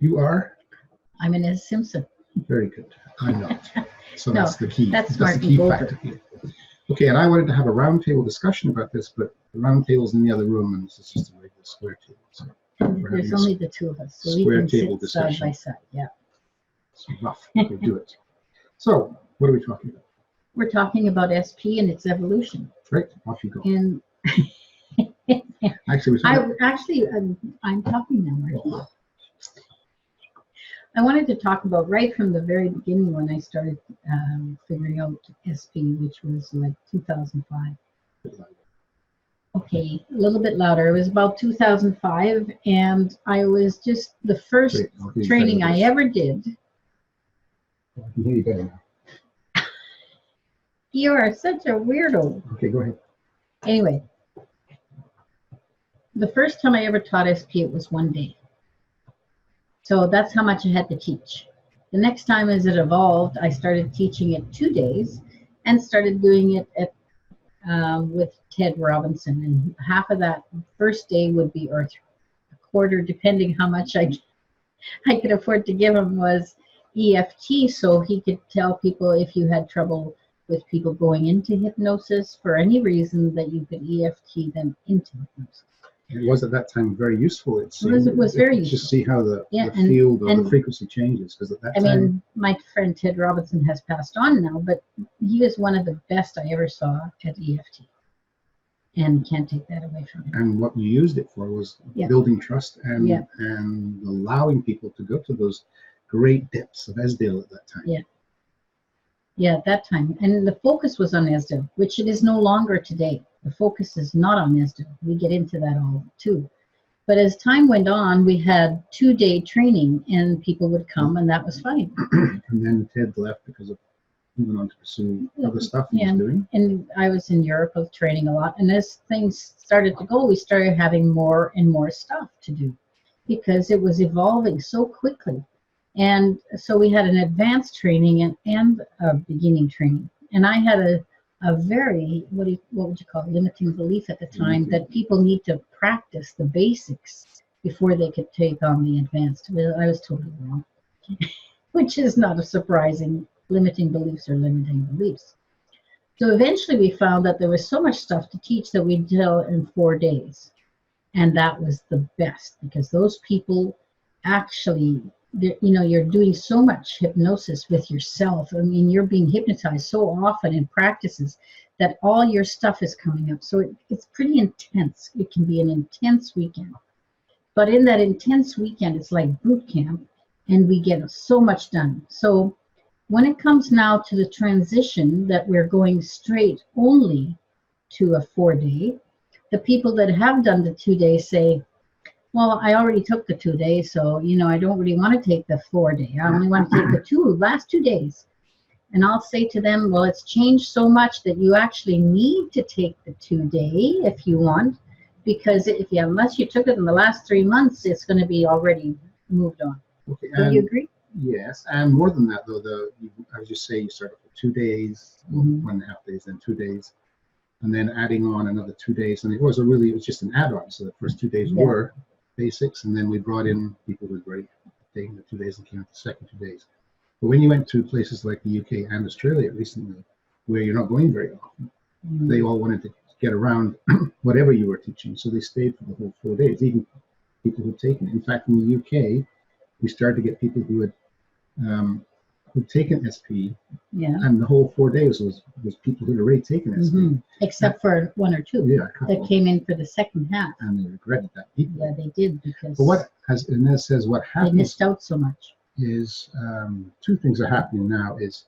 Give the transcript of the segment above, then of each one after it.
You are? I'm Inez Simpson. Very good. I'm not. So No, that's the key. that's the Martin key Goldberg. factor here. Okay, and I wanted to have a roundtable discussion about this, but the roundtable's in the other room, and this is just a regular square table. So we're There's having only the two of us, so we square can table sit side discussion. by side. Yeah. It's rough. Okay, do it. So, what are we talking about? We're talking about SP and its evolution. Right, off you go. And Actually, I'm talking now, Marty. I wanted to talk about right from the very beginning when I started figuring out SP, which was like 2005. Okay, a little bit louder. It was about 2005, and I was just the first training I ever did. I can hear you better now. You are such a weirdo. Okay, go ahead. Anyway, the first time I ever taught SP, it was one day. So that's how much I had to teach. The next time as it evolved, I started teaching it 2 days and started doing it at, with Ted Robinson. And half of that first day would be, or a quarter, depending how much I could afford to give him, was EFT, so he could tell people if you had trouble with people going into hypnosis for any reason that you could EFT them into hypnosis. It was at that time very useful. It was very useful. Just see how the field or the frequency changes, because at that time. I mean, my friend Ted Robinson has passed on now, but he is one of the best I ever saw at EFT, and can't take that away from him. And what you used it for was building trust and allowing people to go to those great depths of Esdale at that time. Yeah, at that time. And the focus was on Esdale, which it is no longer today. The focus is not on Esdale. We get into that all too. But as time went on, we had 2-day training, and people would come, and that was fine. And then Ted left because of moving on to pursue other stuff he was doing. And I was in Europe of training a lot. And as things started to go, we started having more and more stuff to do because it was evolving so quickly. And so we had an advanced training and a beginning training. And I had a very, what would you call it, limiting belief at the time that people need to practice the basics before they could take on the advanced. Well, I was totally wrong, which is not a surprising. Limiting beliefs are limiting beliefs. So eventually we found that there was so much stuff to teach that we'd tell in 4 days. And that was the best, because those people actually, you're doing so much hypnosis with yourself. I mean, you're being hypnotized so often in practices that all your stuff is coming up. So it's pretty intense. It can be an intense weekend. But in that intense weekend, it's like boot camp, and we get so much done. So when it comes now to the transition that we're going straight only to a 4-day, the people that have done the 2 days say, well, I already took the 2 days, so, I don't really want to take the 4-day. I only want to take the last 2 days. And I'll say to them, well, it's changed so much that you actually need to take the 2-day if you want, because unless you took it in the last 3 months, it's going to be already moved on. Okay, do you agree? Yes, and more than that, though, as you say, you started with 2 days, 1.5 days, then 2 days, and then adding on another 2 days. And it was just an add-on. So the first 2 days were basics, and then we brought in people who were taking the 2 days and came out the second 2 days. But when you went to places like the UK and Australia recently, where you're not going very often, they all wanted to get around whatever you were teaching, so they stayed for the whole 4 days, even people who'd taken it. In fact, in the UK, we started to get people who had taken SP, and the whole 4 days was people who had already taken SP. Except for 1 or 2 that came in for the second half. And they regretted that. Yeah, they did, because but as Inez says, what happens, they missed out so much. Is 2 things are happening now. Is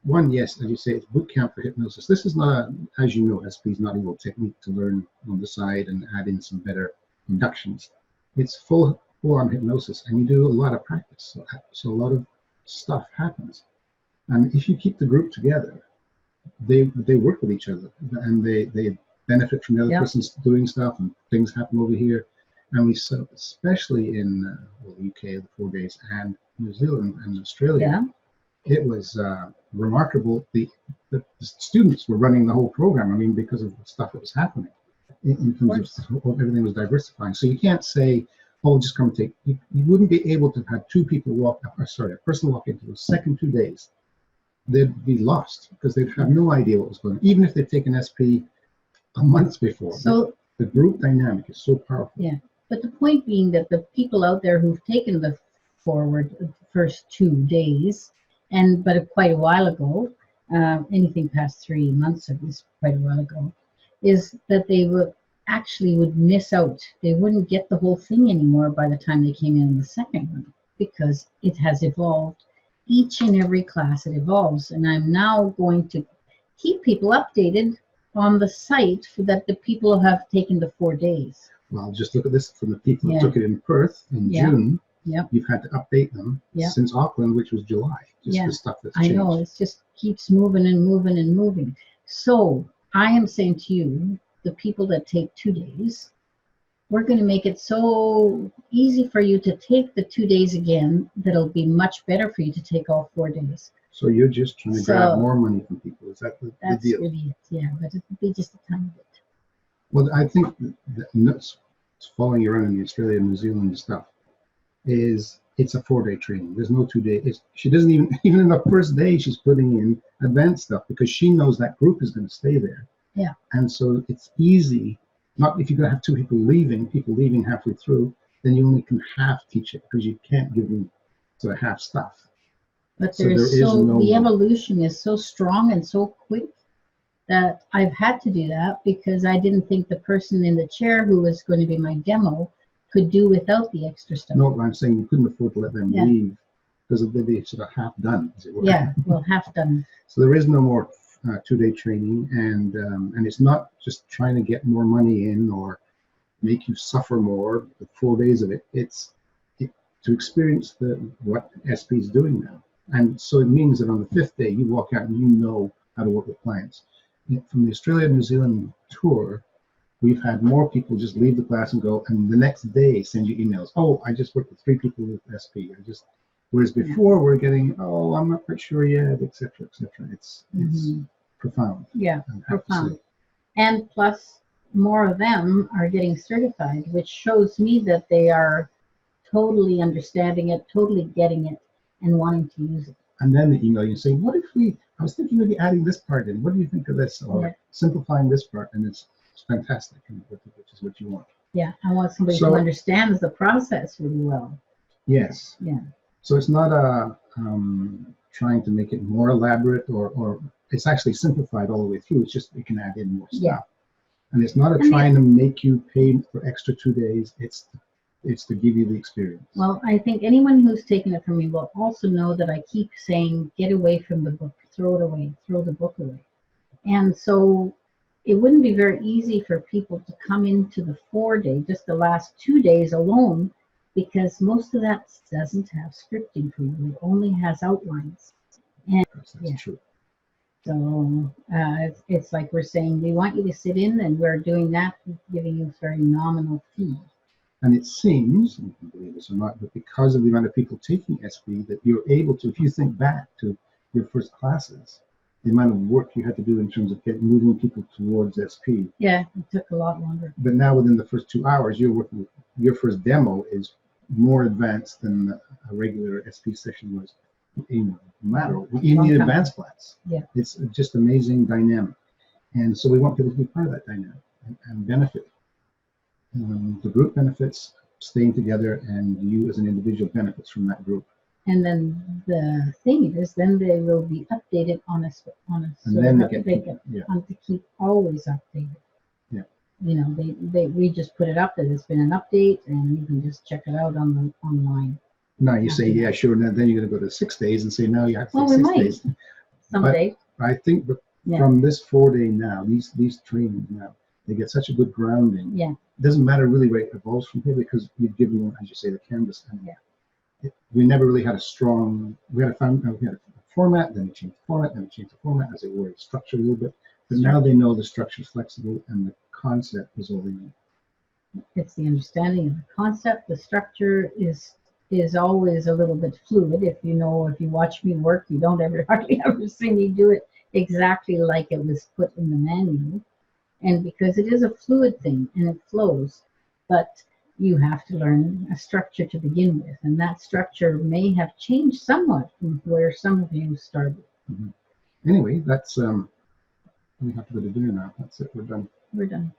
one, yes, as you say, it's boot camp for hypnosis. This is not, as you know, SP is not a little technique to learn on the side and add in some better inductions. It's full-on hypnosis, and you do a lot of practice. So a lot of stuff happens. And if you keep the group together, they work with each other, and they benefit from the other person's doing stuff, and things happen over here. And we saw, especially in the UK, the 4 days, and New Zealand and Australia, it was remarkable. The students were running the whole program, I mean, because of the stuff that was happening in terms of everything was diversifying. So you can't say, oh, just come take. You wouldn't be able to have two people walk, or sorry, a person walk into those second 2 days. They'd be lost because they'd have no idea what was going on, even if they'd taken SP a month before. So the group dynamic is so powerful. yeah, but the point being that the people out there who've taken the forward the first 2 days, but quite a while ago, anything past 3 months of this, quite a while ago, is that they would miss out. They wouldn't get the whole thing anymore by the time they came in the second one, because it has evolved. Each and every class it evolves, and I'm now going to keep people updated on the site for that the people who have taken the 4 days. Well, just look at this from the people who took it in Perth in June. Yep. You've had to update them since Auckland, which was July. Just the stuff that's changed. I know, it just keeps moving and moving and moving. So I am saying to you, the people that take 2 days, we're going to make it so easy for you to take the 2 days again that it'll be much better for you to take all 4 days. So you're just trying to grab more money from people. Is that the deal? That's really it, yeah, but it'll be just a tiny bit. Well, I think that's following you around in the Australia, New Zealand stuff is it's a 4-day training. There's no 2 days. She doesn't even in the first day she's putting in advanced stuff because she knows that group is going to stay there. Yeah. And so it's easy. Not if you're going to have two people leaving halfway through, then you only can half teach it because you can't give them sort of half stuff. But the evolution is so strong and so quick that I've had to do that because I didn't think the person in the chair who was going to be my demo could do without the extra stuff. No, I'm saying you couldn't afford to let them leave because they'd be sort of half done, as it were. Yeah, well, half done. So there is no more 2-day training, and it's not just trying to get more money in or make you suffer more the 4 days of it. It's to experience what SP is doing now. And so it means that on the 5th day, you walk out and you know how to work with clients. From the Australia-New Zealand tour, we've had more people just leave the class and go, and the next day send you emails. Oh, I just worked with 3 people with SP. Whereas before we're getting, oh, I'm not quite sure yet, etc., etc. It's profound. Yeah, profound. And plus, more of them are getting certified, which shows me that they are totally understanding it, totally getting it, and wanting to use it. And then the email you say, what if I was thinking maybe adding this part in. What do you think of this? Or simplifying this part, and it's fantastic, which is what you want. Yeah, I want somebody who understands the process really well. Yes. Yeah. So it's not trying to make it more elaborate or it's actually simplified all the way through. It's just you can add in more stuff. Yeah. And it's not trying to make you pay for extra 2 days. It's to give you the experience. Well, I think anyone who's taken it from me will also know that I keep saying, get away from the book, throw it away, throw the book away. And so it wouldn't be very easy for people to come into the 4-day, just the last 2 days alone, because most of that doesn't have scripting for you. It only has outlines. And that's true. So it's like we're saying, we want you to sit in, and we're doing that, giving you a very nominal fee. And it seems, you can believe this or not, but because of the amount of people taking SP, that you're able to, if you think back to your first classes, the amount of work you had to do in terms of moving people towards SP. Yeah, it took a lot longer. But now within the first 2 hours, you're working with, your first demo is more advanced than a regular SP session was in the advanced class. Yeah. It's just amazing dynamic. And so we want people to be part of that dynamic and benefit. The group benefits staying together, and you as an individual benefits from that group. And then the thing is, then they will be updated on a and then to keep always updated. Yeah. You know, we just put it up that it's been an update, and you can just check it out online. No, you say, yeah, sure, and then you're going to go to 6 days and say, no, you have to take 6 days. Someday. But I think from this 4-day now, these trainings now, they get such a good grounding. Yeah. It doesn't matter really where it evolves from here because you've given them, as you say, the canvas. And we never really had a strong, we had a format, then we changed the format, then we changed the format, as it were, structure a little bit. But now they know the structure is flexible and the concept is all they need. It's the understanding of the concept. The structure is always a little bit fluid. If you watch me work, you don't hardly ever see me do it exactly like it was put in the manual. And because it is a fluid thing and it flows, but you have to learn a structure to begin with, and that structure may have changed somewhat from where some of you started. Anyway, that's we have to go to dinner now. That's it. We're done. We're done.